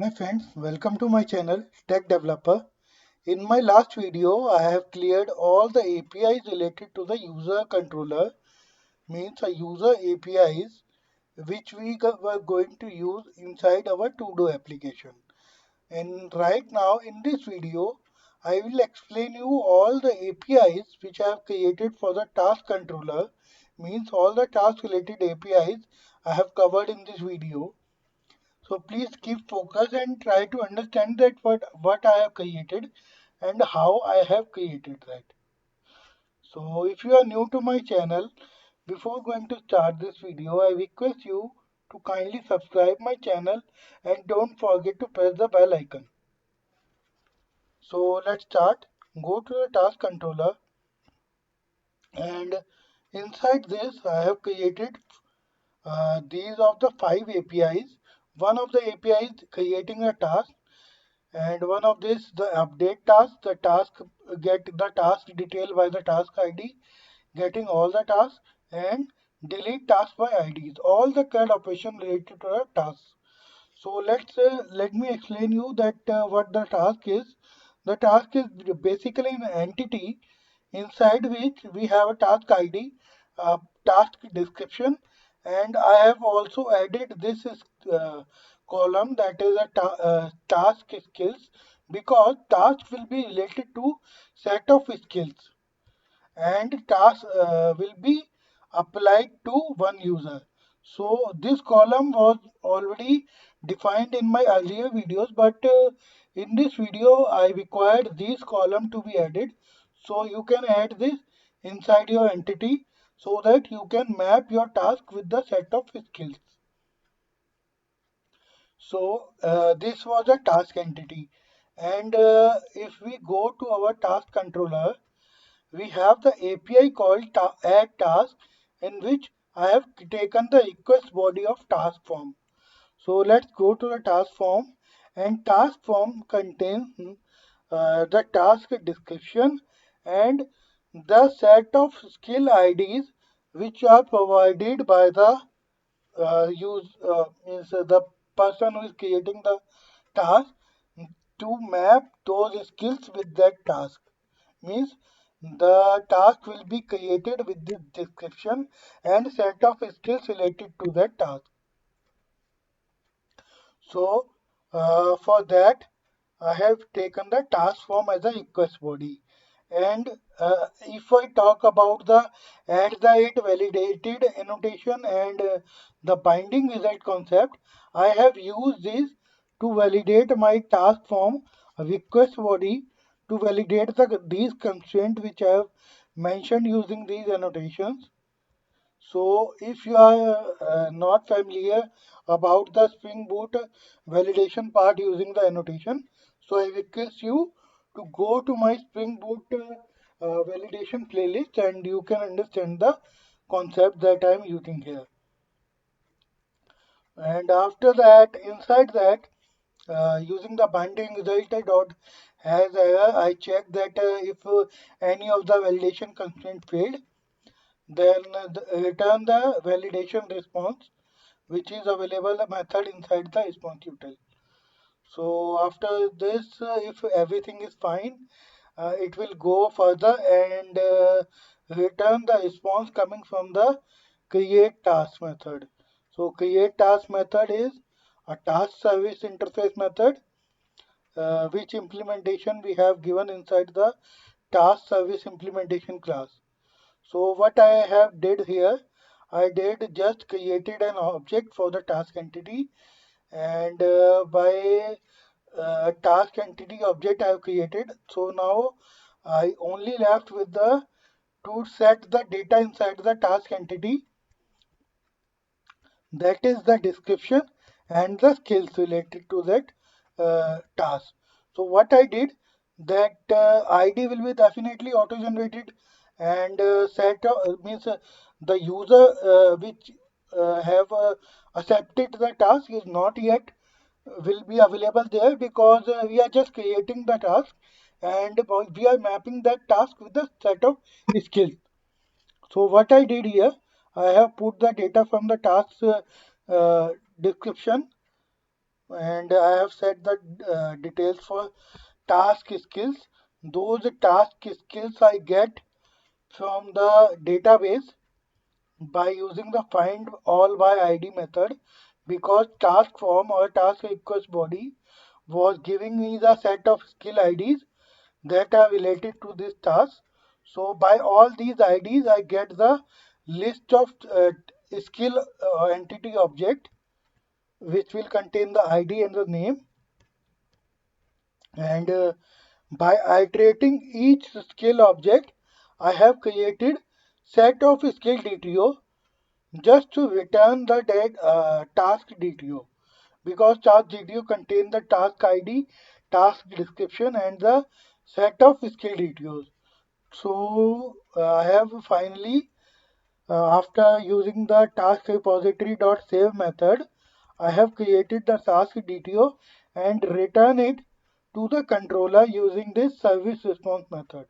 Hi friends, welcome to my channel Tech Developer. In my last video, I have cleared all the APIs related to the user controller, means a user APIs which were going to use inside our To-Do application. And right now in this video, I will explain you all the APIs which I have created for the task controller, means all the task related APIs I have covered in this video. So please keep focus and try to understand that what I have created and how I have created that. So if you are new to my channel, before going to start this video, I request you to kindly subscribe my channel and don't forget to press the bell icon. So let's start. Go to the task controller and inside this I have created these of the 5 APIs. One of the APIs creating a task, and one of this the update task, the task get the task detail by the task id, getting all the tasks, and delete task by ids, all the CAD operation related to the task. So let me explain you that what the task is. The task is basically an entity inside which we have a task id, a task description, and I have also added this column, that is a task skills, because task will be related to set of skills and task will be applied to one user. So this column was already defined in my earlier videos, but in this video I required this column to be added. So you can add this inside your entity so that you can map your task with the set of skills. So this was a task entity, and if we go to our task controller, we have the API called add task, in which I have taken the request body of task form. So let's go to the task form, and task form contains the task description and the set of skill IDs which are provided by the means the person who is creating the task to map those skills with that task. Means the task will be created with this description and set of skills related to that task. So for that I have taken the task form as a request body. And if I talk about the at the it validated annotation and the binding result concept, I have used this to validate my task form request body, to validate these constraints which I have mentioned using these annotations. So if you are not familiar about the Spring Boot validation part using the annotation, so I request you to go to my Spring Boot validation playlist and you can understand the concept that I am using here. And after that, inside that, using the binding result dot as error, I check that if any of the validation constraint failed, then return the validation response, which is available method inside the response util. So after this, if everything is fine, it will go further and return the response coming from the create task method. So create task method is a task service interface method, which implementation we have given inside the task service implementation class. So what I have did here, I did just created an object for the task entity, and by task entity object I have created. So now I only left with the to set the data inside the task entity, that is the description and the skills related to that task. So what I did, that ID will be definitely auto generated, and set means the user which have accepted the task is not yet will be available there, because we are just creating the task and we are mapping that task with the set of skills. So what I did here, I have put the data from the task uh, description and I have set the details for task skills. Those task skills I get from the database by using the find all by ID method, because task form or task request body was giving me the set of skill IDs that are related to this task. So by all these IDs I get the list of skill entity object, which will contain the ID and the name. And by iterating each skill object, I have created set of skill DTO just to return the task DTO, because task DTO contains the task ID, task description, and the set of skill DTOs. So I have finally, after using the task repository.save method, I have created the task DTO and return it to the controller using this service response method.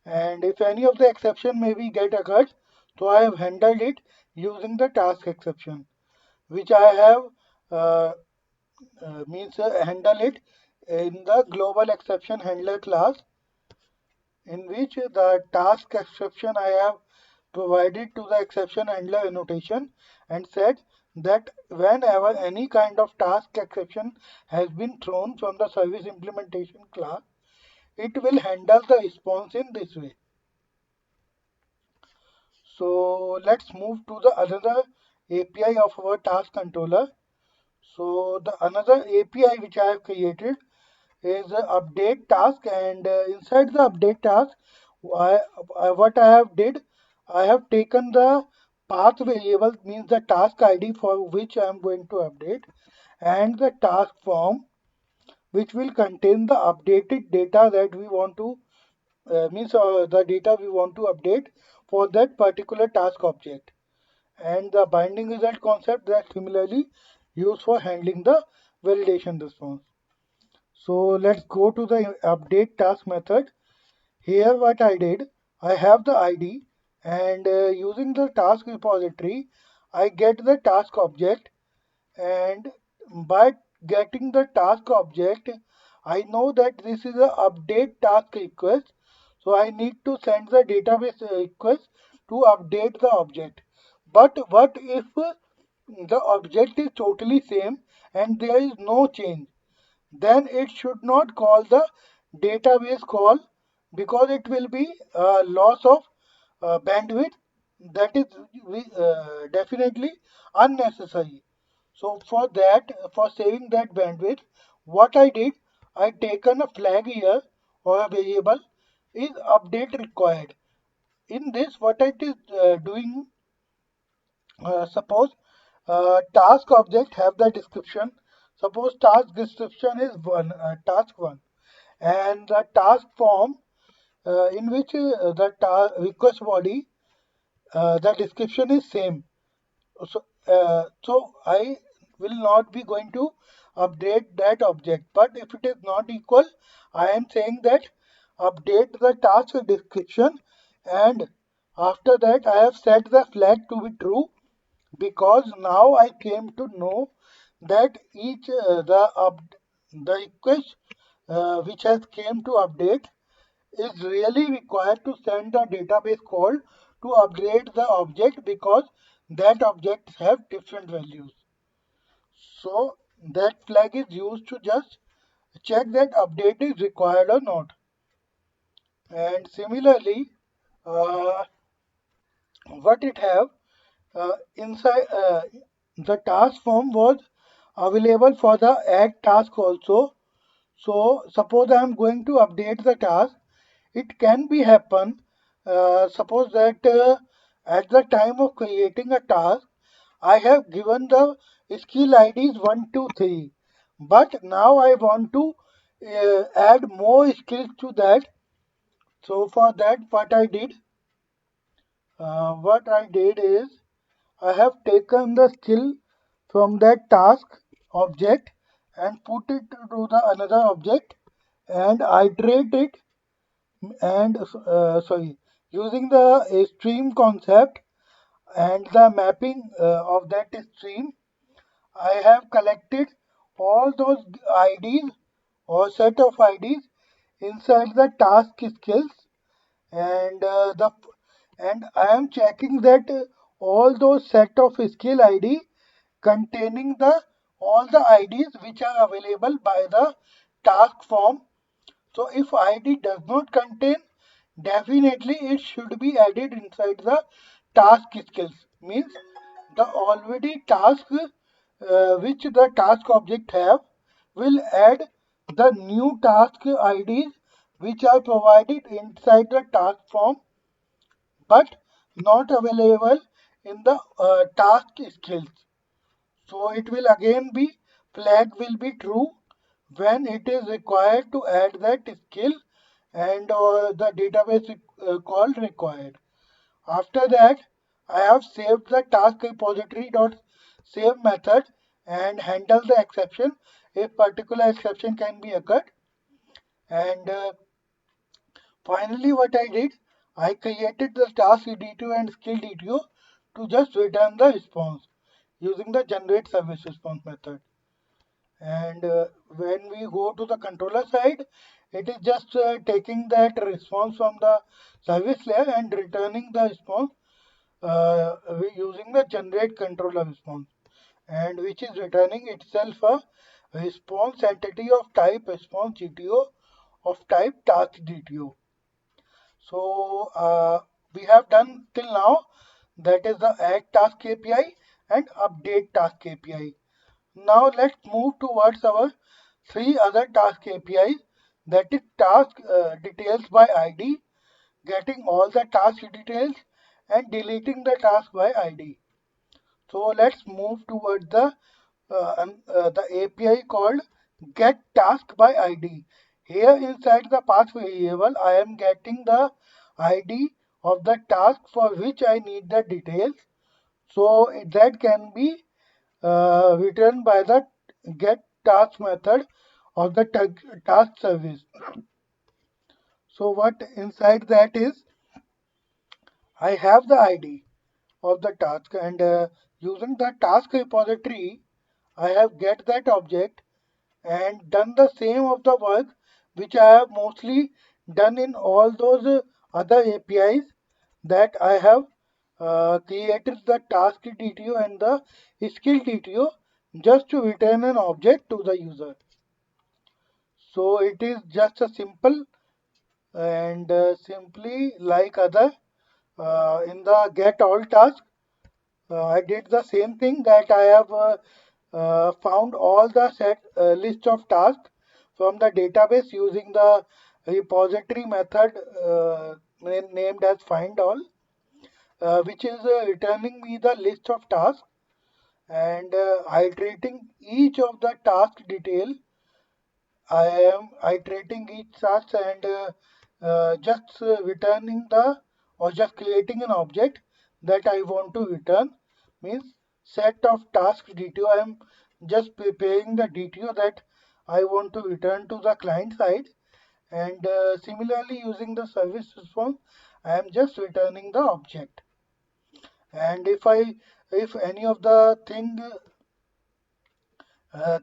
And if any of the exception maybe get occurred, so I have handled it using the task exception, which I have uh, means handle it in the global exception handler class, in which the task exception I have provided to the exception handler annotation and said that whenever any kind of task exception has been thrown from the service implementation class, it will handle the response in this way. So let's move to the another API of our task controller. So the another API which I have created is a update task, and inside the update task, what I have did, I have taken the path variable, means the task ID for which I am going to update, and the task form which will contain the updated data that we want to means the data we want to update for that particular task object, and the binding result concept that similarly used for handling the validation response. So let's go to the update task method. Here what I did, I have the ID, and using the task repository, I get the task object, and by getting the task object, I know that this is a update task request. So I need to send the database request to update the object. But what if the object is totally same and there is no change? Then it should not call the database call, because it will be a loss of bandwidth that is definitely unnecessary. So for that, for saving that bandwidth, what I did, I taken a flag here or a variable is update required. In this, what it is doing, suppose task object have the description. Suppose task description is task one, and the task form in which the request body, the description is same. So I will not be going to update that object. But if it is not equal, I am saying that update the task description, and after that I have set the flag to be true, because now I came to know that each the request which has came to update is really required to send the database call to upgrade the object, because that object have different values. So that flag is used to just check that update is required or not. And similarly, uh, what it have inside the task form was available for the add task also. So suppose I am going to update the task, it can be happen. Suppose that at the time of creating a task, I have given the skill IDs 1, 2, 3. But now I want to add more skills to that. So for that, what I did is I have taken the skill from that task object and put it to the another object and iterate it, and using the stream concept and the mapping of that stream, I have collected all those IDs or set of IDs inside the task skills, and the and I am checking that all those set of skill ID containing the all the IDs which are available by the task form. So if ID does not contain, definitely it should be added inside the task skills. Means the already task which the task object have will add the new task IDs which are provided inside the task form but not available in the task skills. So it will again be flag will be true when it is required to add that skill and the database called required. After that, I have saved the task repository dot save method and handle the exception if particular exception can be occurred. And finally, what I did, I created the task DTO and skill DTO to just return the response using the generate service response method. And when we go to the controller side, it is just taking that response from the service layer and returning the response using the generate controller response, and which is returning itself a response entity of type response GTO of type task GTO. So we have done till now, that is the add task API and update task API. Now let's move towards our three other task APIs, that is task details by ID, getting all the task details and deleting the task by ID. So let's move towards the API called get task by ID. Here inside the path variable, I am getting the ID of the task for which I need the details. So that can be returned by the get task method of the task service. So what inside that is, I have the ID of the task, and using the task repository I have get that object and done the same of the work which I have mostly done in all those other APIs, that I have created the task DTO and the skill DTO just to return an object to the user. So it is just a simple and simply like other in the get all task. I did the same thing, that I have found all the set list of tasks from the database using the repository method named as find all, which is returning me the list of tasks and iterating each of the task detail. I am iterating each task and just returning the or just creating an object that I want to return. Means set of task DTO. I am just preparing the DTO that I want to return to the client side, and similarly using the service response, I am just returning the object. And if any of the thing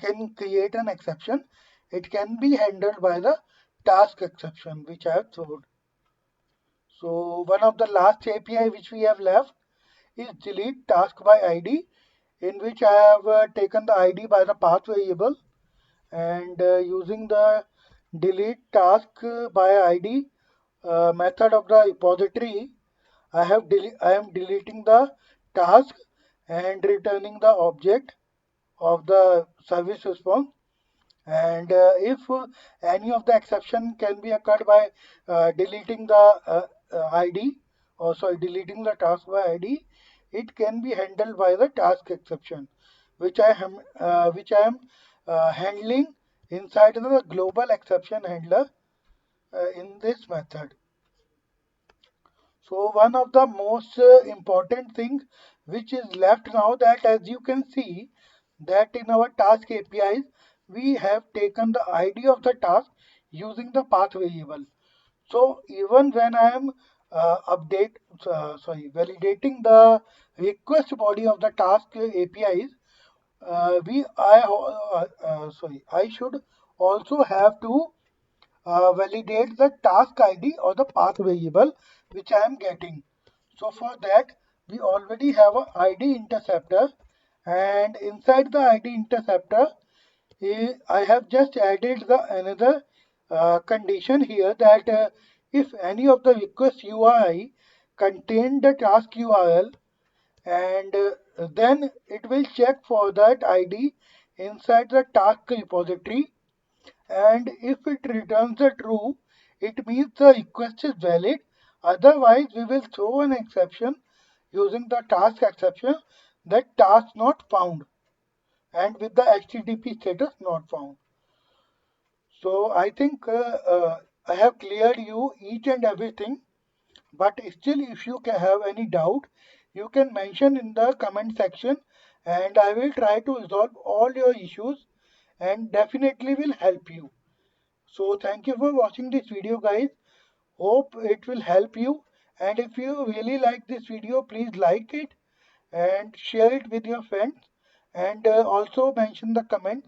can create an exception, it can be handled by the task exception which I have thrown. So one of the last API which we have left is delete task by ID, in which I have taken the ID by the path variable, and using the delete task by ID method of the repository, I am deleting the task and returning the object of the service response. And if any of the exception can be occurred by deleting the ID, or sorry, deleting the task by ID, it can be handled by the task exception, which I am handling inside the global exception handler in this method. So one of the most important things which is left now, that as you can see that in our task APIs we have taken the ID of the task using the path variable. So even when I am validating the request body of the task APIs, I should also have to validate the task ID or the path variable which I am getting. So for that, we already have a ID interceptor, and inside the ID interceptor, I have just added the another condition here that if any of the request URI contain the task URL, and then it will check for that ID inside the task repository, and if it returns a true, it means the request is valid. Otherwise, we will throw an exception using the task exception, that task not found, and with the HTTP status not found. So I think I have cleared you each and everything, but still if you can have any doubt, you can mention in the comment section, and I will try to resolve all your issues and definitely will help you. So thank you for watching this video, guys. Hope it will help you, and if you really like this video, please like it and share it with your friends, and also mention the comment.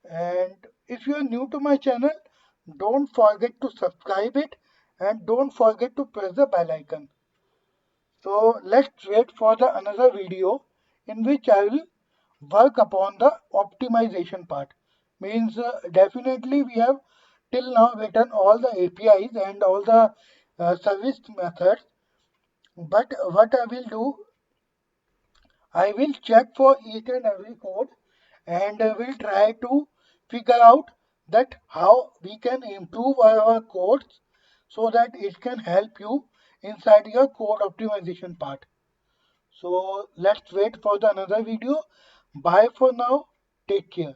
And if you are new to my channel, don't forget to subscribe it, and don't forget to press the bell icon. So let's wait for the another video in which I will work upon the optimization part. Means definitely we have till now written all the APIs and all the service methods, but what I will do, I will check for each and every code, and will try to figure out that how we can improve our codes so that it can help you inside your code optimization part. So let's wait for the another video. Bye for now. Take care.